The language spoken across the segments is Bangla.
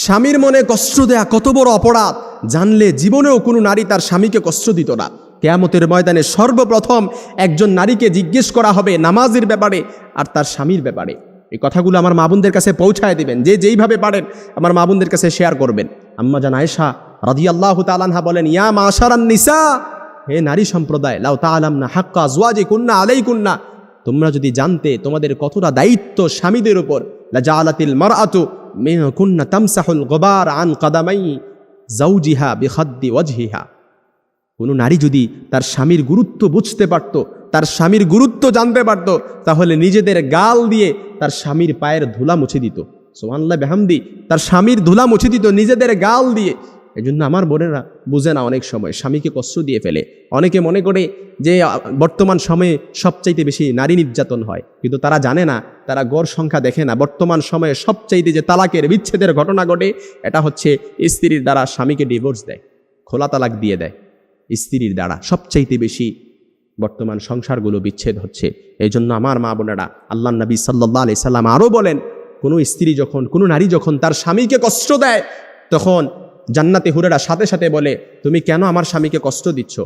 স্বামীর মনে কষ্ট দেয়া কত বড় অপরাধ জানলে জীবনেও কোনো নারী তার স্বামীকে কষ্ট দিত না। কিয়ামতের ময়দানে সর্বপ্রথম একজন নারীকে জিজ্ঞেস করা হবে নামাজের ব্যাপারে আর তার স্বামীর ব্যাপারে। এই কথাগুলো আমার মা বোনদের কাছে পৌঁছায় দিবেন, যে যেইভাবে পারেন আমার মা বোনদের কাছে শেয়ার করবেন। আম্মা জান আয়েশা রাদিয়াল্লাহু তাআলা আনহা বলেন, ইয়া মাশারান নিসা, হে নারী সম্প্রদায়, লাউ তাআলামনা হাক্কা আজওয়াজিকুন্না আলাইকুন্না, তোমরা যদি জানতে তোমাদের কতটা দায়িত্ব স্বামীদের উপর, লা জাআলাতিল মারআতু মিনকুন্না তামসাহুল গুবার আন কাদামাই যাওজিহা বিখাদ্দি ওয়াজহিহা। কোনো নারী যদি তার স্বামীর গুরুত্ব বুঝতে পারত, তার স্বামীর গুরুত্ব জানতে পারত, তাহলে নিজেদের গাল দিয়ে তার স্বামীর পায়ের ধুলা মুছে দিত। সুবহানাল্লাহ বিহামদি, তার স্বামীর ধুলা মুছে দিত নিজেদের গাল দিয়ে। এই জন্য আমার বোনেরা বুঝে না, অনেক সময় স্বামীকে কষ্ট দিয়ে ফেলে। অনেকে মনে করে যে বর্তমান সময়ে সবচাইতে বেশি নারী নির্যাতন হয়, কিন্তু তারা জানে না, তারা গড় সংখ্যা দেখে না। বর্তমান সময়ে সবচাইতে যে তালাকের বিচ্ছেদের ঘটনা ঘটে, এটা হচ্ছে স্ত্রীর দ্বারা স্বামীকে ডিভোর্স দেয়, খোলা তালাক দিয়ে দেয়। স্ত্রীর দ্বারা সবচাইতে বেশি বর্তমান সংসারগুলো বিচ্ছেদ হচ্ছে। এই জন্য আমার মা বোনেরা, আল্লাহর নবী সাল্লাল্লাহু আলাইহি সাল্লাম আরও বলেন, কোনো স্ত্রী যখন, কোনো নারী যখন তার স্বামীকে কষ্ট দেয়, তখন জান্নাতে হুরেরা সাথে সাথে বলে, তুমি কেন আমার স্বামীকে কষ্ট দিচ্ছ,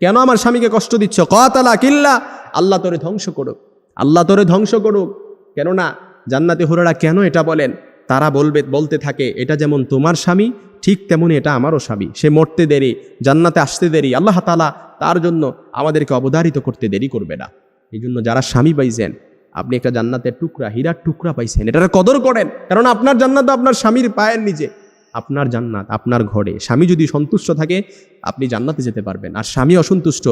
কেন আমার স্বামীকে কষ্ট দিচ্ছ? কাতালা কিল্লা, আল্লাহ তোরে ধ্বংস করুক, আল্লাহ তোরে ধ্বংস করুক। কেননা জান্নাতে হুরেরা কেন এটা বলেন? তারা বলতে থাকে, এটা যেমন তোমার স্বামী, ঠিক তেমনি এটা আমারও স্বামী। সে মরতে দেরি, জান্নাতে আসতে দেরি, আল্লাহ তাআলা তার জন্য আমাদেরকে অবধারিত করতে দেরি করবে না। এই জন্য যারা স্বামী পাইছেন, আপনি একটা জান্নাতের টুকরা, হীরার টুকরা পাইছেন, এটার কদর করেন। কারণ আপনার জান্নাত আপনার স্বামীর পায়ের নিচে, আপনার জান্নাত আপনার ঘরে। স্বামী যদি সন্তুষ্ট থাকে আপনি জান্নাতে যেতে পারবেন, আর স্বামী অসন্তুষ্ট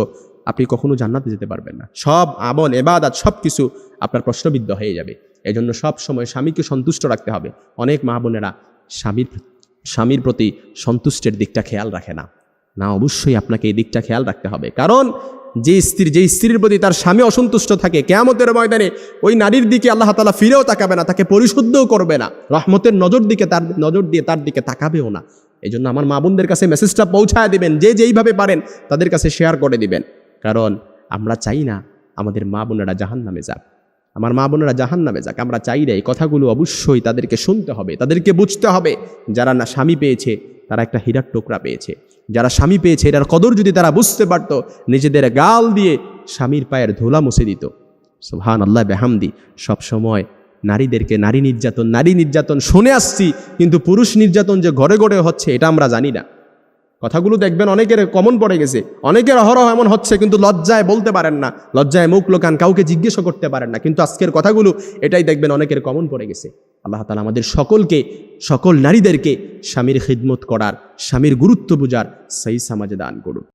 আপনি কখনো জান্নাতে যেতে পারবেন না। সব আমল ইবাদত সব কিছু আপনার প্রশ্নবিদ্ধ হয়ে যাবে। এই জন্য সব সময় স্বামীকে সন্তুষ্ট রাখতে হবে। অনেক মা বোনেরা স্বামীর প্রতি সন্তুষ্টের দিকটা খেয়াল রাখে না। অবশ্যই আপনাকে এই দিকটা খেয়াল রাখতে হবে। কারণ যে স্ত্রীর প্রতি তার স্বামী অসন্তুষ্ট থাকে, কিয়ামতের ময়দানে ওই নারীর দিকে আল্লাহ তাআলা ফিরেও তাকাবে না, তাকে পরিশুদ্ধও করবে না, রহমতের নজর দিয়ে তার দিকে তাকাবেও না। এই জন্য আমার মা বোনদের কাছে মেসেজটা পৌঁছায় দিবেন, যে যেইভাবে পারেন তাদের কাছে শেয়ার করে দিবেন। কারণ আমরা চাই না আমাদের মা বোনেরা জাহান্নামে যাক, আমার মা বোনেরা জাহান্নামে যাক। আমরা চাই না। এই কথাগুলো অবশ্যই তাদেরকে শুনতে হবে, তাদেরকে বুঝতে হবে। যারা না স্বামী পেয়েছে তারা একটা হীরার টুকরা পেয়েছে। যারা স্বামী পেয়েছে এটার কদর যদি তারা বুঝতে পারত, নিজেদের গাল দিয়ে স্বামীর পায়ের ধুলা মুছে দিত। সুবহানাল্লাহ বিহামদি। সবসময় নারীদেরকে নারী নির্যাতন শুনে আসছি, কিন্তু পুরুষ নির্যাতন যে ঘরে ঘরে হচ্ছে এটা আমরা জানি না। কথাগুলো দেখবেন অনেকের কমন পড়ে গেছে, অনেকের অহরহ এমন হচ্ছে, কিন্তু লজ্জায় বলতে পারেন না, লজ্জায় মুখ লোকান, কাউকে জিজ্ঞেসও করতে পারেন না। কিন্তু আজকের কথাগুলো এটাই দেখবেন অনেকের কমন পড়ে গেছে। আল্লাহ তাআলা আমাদের সকল নারীদেরকে স্বামীর খিদমত করার, স্বামীর গুরুত্ব বুঝার সহি সমাজ দান করুন।